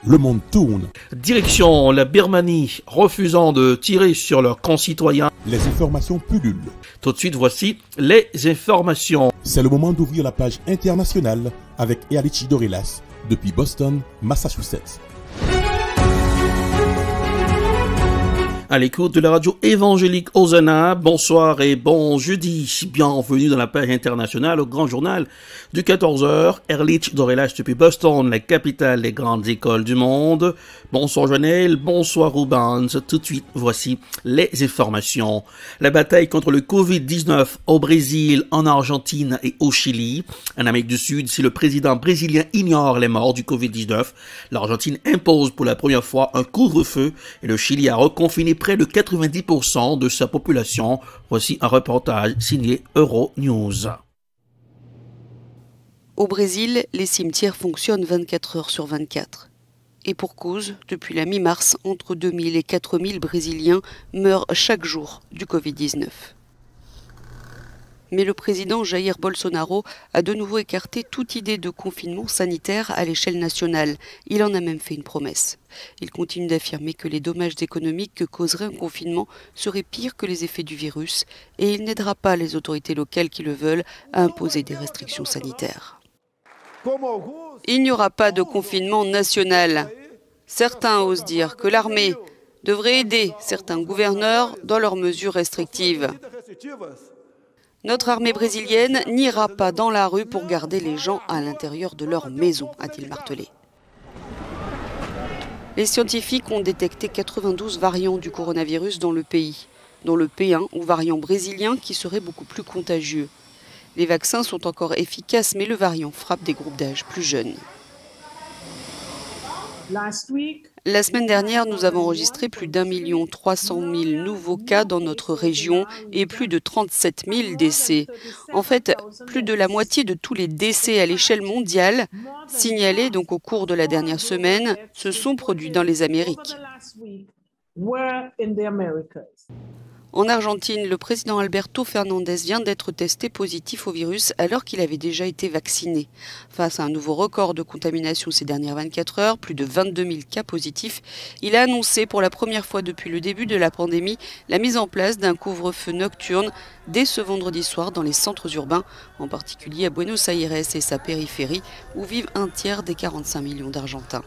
le monde tourne. Direction la Birmanie, refusant de tirer sur leurs concitoyens. Les informations pullulent. Tout de suite, voici les informations. C'est le moment d'ouvrir la page internationale avec Erlich Dorelas depuis Boston, Massachusetts. À l'écoute de la radio évangélique Hosanna, bonsoir et bon jeudi. Bienvenue dans la page internationale au grand journal du 14h. Erlich Dorelas depuis Boston, la capitale des grandes écoles du monde. Bonsoir Joannel, bonsoir Rubens. Tout de suite, voici les informations. La bataille contre le Covid-19 au Brésil, en Argentine et au Chili. En Amérique du Sud, si le président brésilien ignore les morts du Covid-19, l'Argentine impose pour la première fois un couvre-feu et le Chili a reconfiné près de 90% de sa population. Voici un reportage signé Euronews. Au Brésil, les cimetières fonctionnent 24 heures sur 24. Et pour cause, depuis la mi-mars, entre 2000 et 4000 Brésiliens meurent chaque jour du Covid-19. Mais le président Jair Bolsonaro a de nouveau écarté toute idée de confinement sanitaire à l'échelle nationale. Il en a même fait une promesse. Il continue d'affirmer que les dommages économiques que causerait un confinement seraient pires que les effets du virus et il n'aidera pas les autorités locales qui le veulent à imposer des restrictions sanitaires. Il n'y aura pas de confinement national. Certains osent dire que l'armée devrait aider certains gouverneurs dans leurs mesures restrictives. Notre armée brésilienne n'ira pas dans la rue pour garder les gens à l'intérieur de leur maison, a-t-il martelé. Les scientifiques ont détecté 92 variants du coronavirus dans le pays, dont le P1 ou variant brésilien qui serait beaucoup plus contagieux. Les vaccins sont encore efficaces, mais le variant frappe des groupes d'âge plus jeunes. La semaine dernière, nous avons enregistré plus d'1 300 000 nouveaux cas dans notre région et plus de 37 000 décès. En fait, plus de la moitié de tous les décès à l'échelle mondiale, signalés donc au cours de la dernière semaine, se sont produits dans les Amériques. En Argentine, le président Alberto Fernandez vient d'être testé positif au virus alors qu'il avait déjà été vacciné. Face à un nouveau record de contamination ces dernières 24 heures, plus de 22 000 cas positifs, il a annoncé pour la première fois depuis le début de la pandémie la mise en place d'un couvre-feu nocturne dès ce vendredi soir dans les centres urbains, en particulier à Buenos Aires et sa périphérie, où vivent un tiers des 45 millions d'Argentins.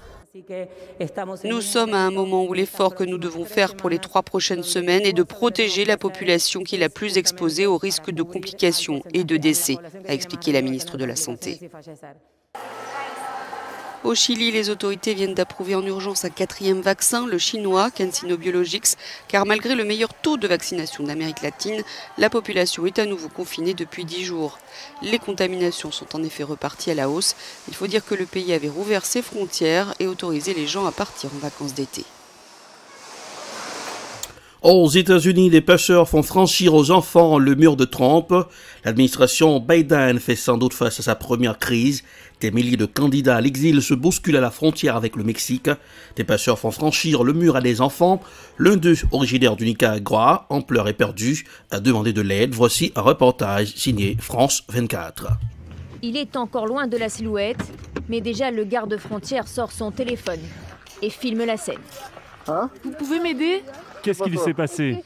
Nous sommes à un moment où l'effort que nous devons faire pour les 3 prochaines semaines est de protéger la population qui est la plus exposée au risque de complications et de décès, a expliqué la ministre de la Santé. Au Chili, les autorités viennent d'approuver en urgence un 4e vaccin, le chinois CanSino Biologics, car malgré le meilleur taux de vaccination d'Amérique latine, la population est à nouveau confinée depuis 10 jours. Les contaminations sont en effet reparties à la hausse. Il faut dire que le pays avait rouvert ses frontières et autorisé les gens à partir en vacances d'été. Aux États-Unis, les pêcheurs font franchir aux enfants le mur de Trump. L'administration Biden fait sans doute face à sa première crise. Des milliers de candidats à l'exil se bousculent à la frontière avec le Mexique. Des pêcheurs font franchir le mur à des enfants. L'un d'eux, originaire du Nicaragua, en pleurs éperdus, a demandé de l'aide. Voici un reportage signé France 24. Il est encore loin de la silhouette, mais déjà le garde-frontière sort son téléphone et filme la scène. Vous pouvez m'aider ? Qu'est-ce qu'il s'est passé ?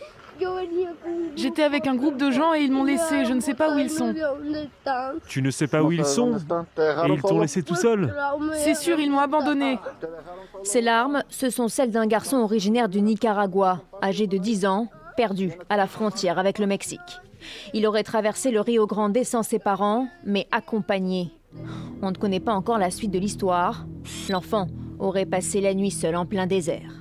J'étais avec un groupe de gens et ils m'ont laissé, je ne sais pas où ils sont. Tu ne sais pas où ils sont ? Et ils t'ont laissé tout seul ? C'est sûr, ils m'ont abandonné. Ces larmes, ce sont celles d'un garçon originaire du Nicaragua, âgé de 10 ans, perdu à la frontière avec le Mexique. Il aurait traversé le Rio Grande sans ses parents, mais accompagné. On ne connaît pas encore la suite de l'histoire. L'enfant aurait passé la nuit seul en plein désert.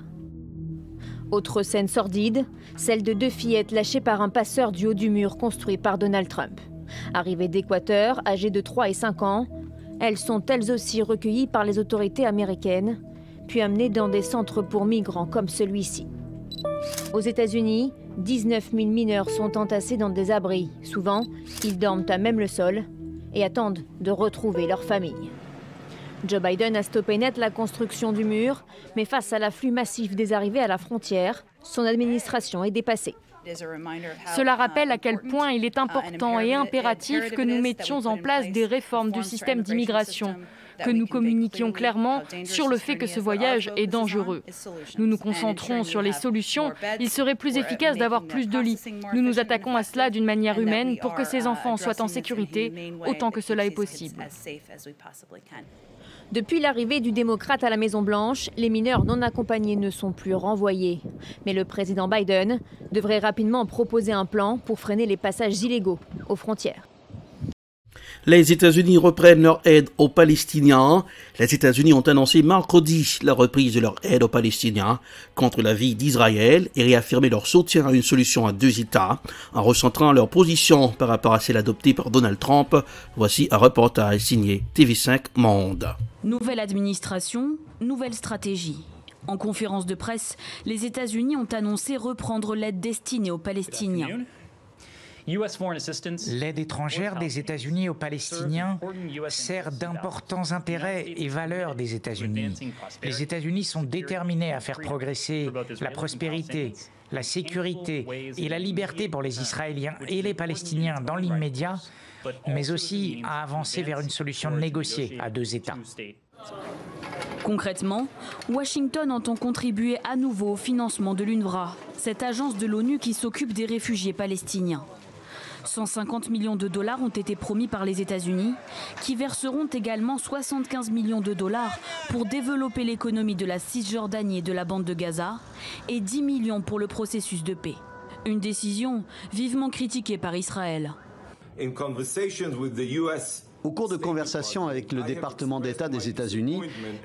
Autre scène sordide, celle de 2 fillettes lâchées par un passeur du haut du mur construit par Donald Trump. Arrivées d'Équateur, âgées de 3 et 5 ans, elles sont elles aussi recueillies par les autorités américaines, puis amenées dans des centres pour migrants comme celui-ci. Aux États-Unis, 19 000 mineurs sont entassés dans des abris. Souvent, ils dorment à même le sol et attendent de retrouver leur famille. Joe Biden a stoppé net la construction du mur, mais face à l'afflux massif des arrivées à la frontière, son administration est dépassée. Cela rappelle à quel point il est important et impératif que nous mettions en place des réformes du système d'immigration, que nous communiquions clairement sur le fait que ce voyage est dangereux. Nous nous concentrons sur les solutions. Il serait plus efficace d'avoir plus de lits. Nous nous attaquons à cela d'une manière humaine pour que ces enfants soient en sécurité autant que cela est possible. Depuis l'arrivée du démocrate à la Maison-Blanche, les mineurs non accompagnés ne sont plus renvoyés. Mais le président Biden devrait rapidement proposer un plan pour freiner les passages illégaux aux frontières. Les États-Unis reprennent leur aide aux Palestiniens. Les États-Unis ont annoncé mercredi la reprise de leur aide aux Palestiniens contre l'avis d'Israël et réaffirmé leur soutien à une solution à 2 États en recentrant leur position par rapport à celle adoptée par Donald Trump. Voici un reportage signé TV5 Monde. Nouvelle administration, nouvelle stratégie. En conférence de presse, les États-Unis ont annoncé reprendre l'aide destinée aux Palestiniens. L'aide étrangère des États-Unis aux Palestiniens sert d'importants intérêts et valeurs des États-Unis. Les États-Unis sont déterminés à faire progresser la prospérité, la sécurité et la liberté pour les Israéliens et les Palestiniens dans l'immédiat, mais aussi à avancer vers une solution négociée à 2 États. Concrètement, Washington entend contribuer à nouveau au financement de l'UNRWA, cette agence de l'ONU qui s'occupe des réfugiés palestiniens. 150 millions de dollars ont été promis par les États-Unis, qui verseront également 75 millions de dollars pour développer l'économie de la Cisjordanie et de la bande de Gaza, et 10 millions pour le processus de paix. Une décision vivement critiquée par Israël. Au cours de conversations avec le département d'État des États-Unis,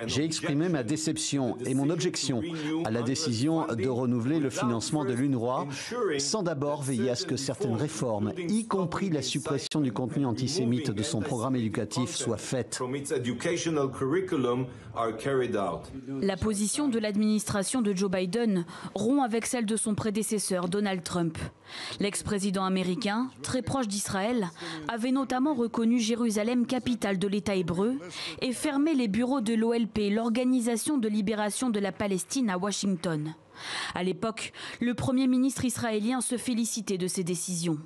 j'ai exprimé ma déception et mon objection à la décision de renouveler le financement de l'UNRWA sans d'abord veiller à ce que certaines réformes, y compris la suppression du contenu antisémite de son programme éducatif, soient faites. La position de l'administration de Joe Biden rompt avec celle de son prédécesseur Donald Trump. L'ex-président américain, très proche d'Israël, avait notamment reconnu Jérusalem capitale de l'État hébreu et fermé les bureaux de l'OLP, l'Organisation de libération de la Palestine, à Washington. À l'époque, le Premier ministre israélien se félicitait de ces décisions.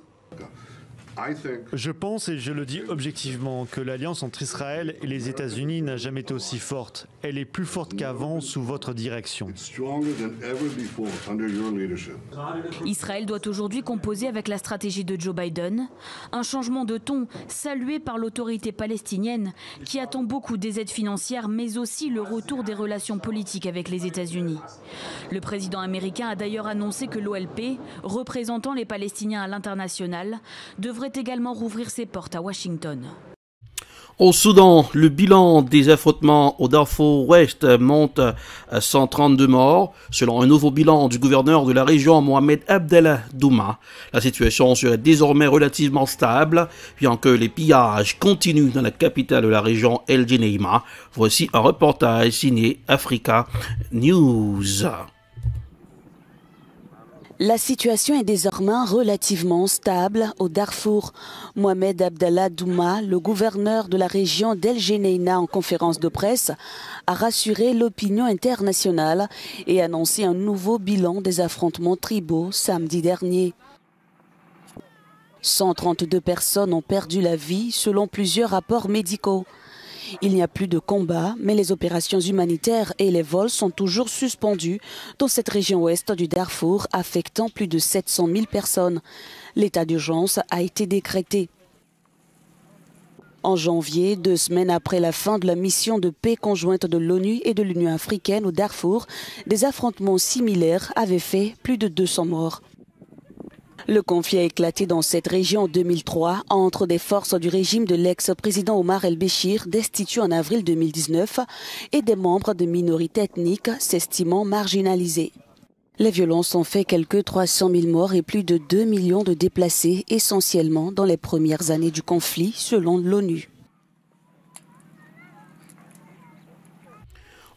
Je pense, et je le dis objectivement, que l'alliance entre Israël et les États-Unis n'a jamais été aussi forte. Elle est plus forte qu'avant sous votre direction. Israël doit aujourd'hui composer avec la stratégie de Joe Biden, un changement de ton salué par l'autorité palestinienne qui attend beaucoup des aides financières mais aussi le retour des relations politiques avec les États-Unis. Le président américain a d'ailleurs annoncé que l'OLP, représentant les Palestiniens à l'international, devrait également rouvrir ses portes à Washington. Au Soudan, le bilan des affrontements au Darfour Ouest monte à 132 morts. Selon un nouveau bilan du gouverneur de la région, Mohamed Abdallah Douma, la situation serait désormais relativement stable, bien que les pillages continuent dans la capitale de la région, El Geneima. Voici un reportage signé Africa News. La situation est désormais relativement stable au Darfour. Mohamed Abdallah Douma, le gouverneur de la région d'El Geneina en conférence de presse, a rassuré l'opinion internationale et annoncé un nouveau bilan des affrontements tribaux samedi dernier. 132 personnes ont perdu la vie selon plusieurs rapports médicaux. Il n'y a plus de combat, mais les opérations humanitaires et les vols sont toujours suspendus dans cette région ouest du Darfour, affectant plus de 700 000 personnes. L'état d'urgence a été décrété. En janvier, 2 semaines après la fin de la mission de paix conjointe de l'ONU et de l'Union africaine au Darfour, des affrontements similaires avaient fait plus de 200 morts. Le conflit a éclaté dans cette région en 2003 entre des forces du régime de l'ex-président Omar el-Béchir, destitué en avril 2019, et des membres de minorités ethniques s'estimant marginalisés. Les violences ont fait quelques 300 000 morts et plus de 2 millions de déplacés, essentiellement dans les premières années du conflit, selon l'ONU.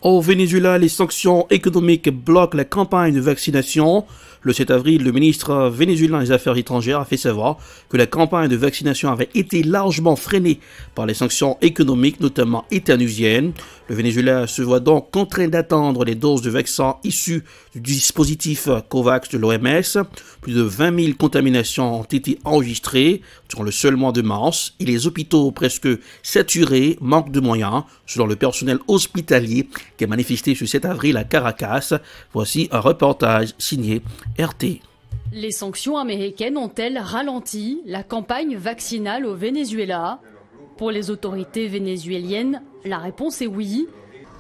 Au Venezuela, les sanctions économiques bloquent la campagne de vaccination. Le 7 avril, le ministre vénézuélien des Affaires étrangères a fait savoir que la campagne de vaccination avait été largement freinée par les sanctions économiques, notamment états-uniennes. Le Venezuela se voit donc contraint d'attendre les doses de vaccins issues du dispositif COVAX de l'OMS. Plus de 20 000 contaminations ont été enregistrées durant le seul mois de mars et les hôpitaux presque saturés manquent de moyens, selon le personnel hospitalier qui a manifesté ce 7 avril à Caracas. Voici un reportage signé RT. Les sanctions américaines ont-elles ralenti la campagne vaccinale au Venezuela? Pour les autorités vénézuéliennes, la réponse est oui.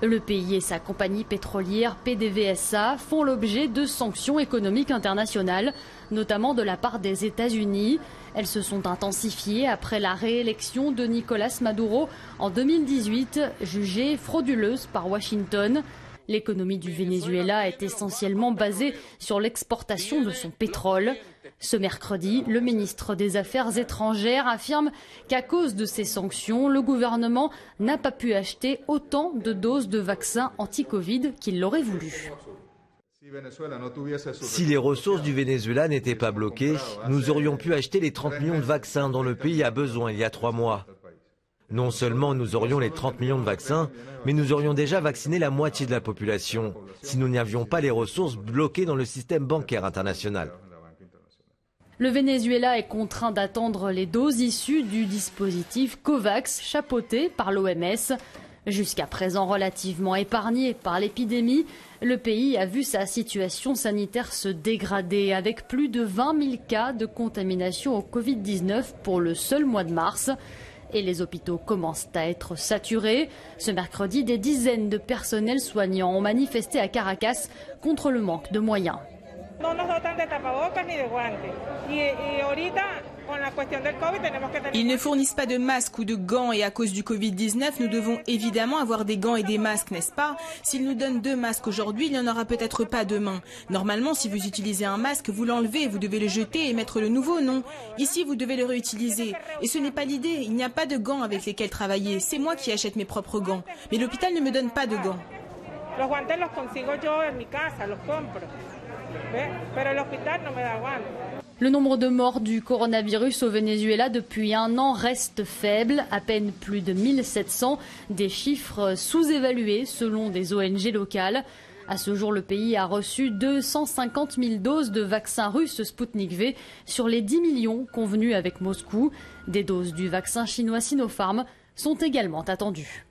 Le pays et sa compagnie pétrolière PDVSA font l'objet de sanctions économiques internationales, notamment de la part des États-Unis. Elles se sont intensifiées après la réélection de Nicolás Maduro en 2018, jugée frauduleuse par Washington. L'économie du Venezuela est essentiellement basée sur l'exportation de son pétrole. Ce mercredi, le ministre des Affaires étrangères affirme qu'à cause de ces sanctions, le gouvernement n'a pas pu acheter autant de doses de vaccins anti-Covid qu'il l'aurait voulu. Si les ressources du Venezuela n'étaient pas bloquées, nous aurions pu acheter les 30 millions de vaccins dont le pays a besoin il y a 3 mois. Non seulement nous aurions les 30 millions de vaccins, mais nous aurions déjà vacciné la moitié de la population, si nous n'avions pas les ressources bloquées dans le système bancaire international. Le Venezuela est contraint d'attendre les doses issues du dispositif COVAX chapeauté par l'OMS. Jusqu'à présent relativement épargné par l'épidémie, le pays a vu sa situation sanitaire se dégrader avec plus de 20 000 cas de contamination au Covid-19 pour le seul mois de mars. Et les hôpitaux commencent à être saturés. Ce mercredi, des dizaines de personnels soignants ont manifesté à Caracas contre le manque de moyens. Ils ne fournissent pas de masques ou de gants et à cause du Covid-19, nous devons évidemment avoir des gants et des masques, n'est-ce pas? S'ils nous donnent 2 masques aujourd'hui, il n'y en aura peut-être pas demain. Normalement, si vous utilisez un masque, vous l'enlevez, vous devez le jeter et mettre le nouveau, non? Ici, vous devez le réutiliser. Et ce n'est pas l'idée, il n'y a pas de gants avec lesquels travailler. C'est moi qui achète mes propres gants. Mais l'hôpital ne me donne pas de gants. Le nombre de morts du coronavirus au Venezuela depuis 1 an reste faible, à peine plus de 1700, des chiffres sous-évalués selon des ONG locales. À ce jour, le pays a reçu 250 000 doses de vaccin russe Sputnik V sur les 10 millions convenus avec Moscou. Des doses du vaccin chinois Sinopharm sont également attendues.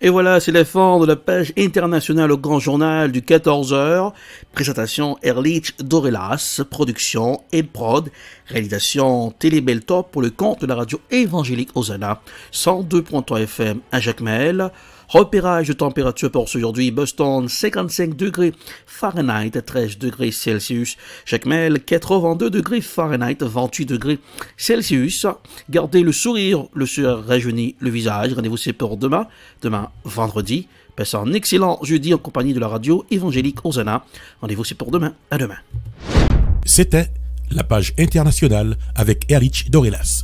Et voilà, c'est la fin de la page internationale au Grand Journal du 14h. Présentation Erlich Dorelas, production Prod, réalisation Télébeltop pour le compte de la radio évangélique Hosanna, 102.3 FM à Jacmel. Repérage de température pour aujourd'hui, Boston 55 degrés Fahrenheit, 13 degrés Celsius, Jacmel 82 degrés Fahrenheit, 28 degrés Celsius. Gardez le sourire, le sourire rajeunit le visage. Rendez-vous c'est pour demain vendredi. Passez un excellent jeudi en compagnie de la radio évangélique Hosanna. Rendez-vous c'est pour demain, à demain. C'était la page internationale avec Erlich Dorelas.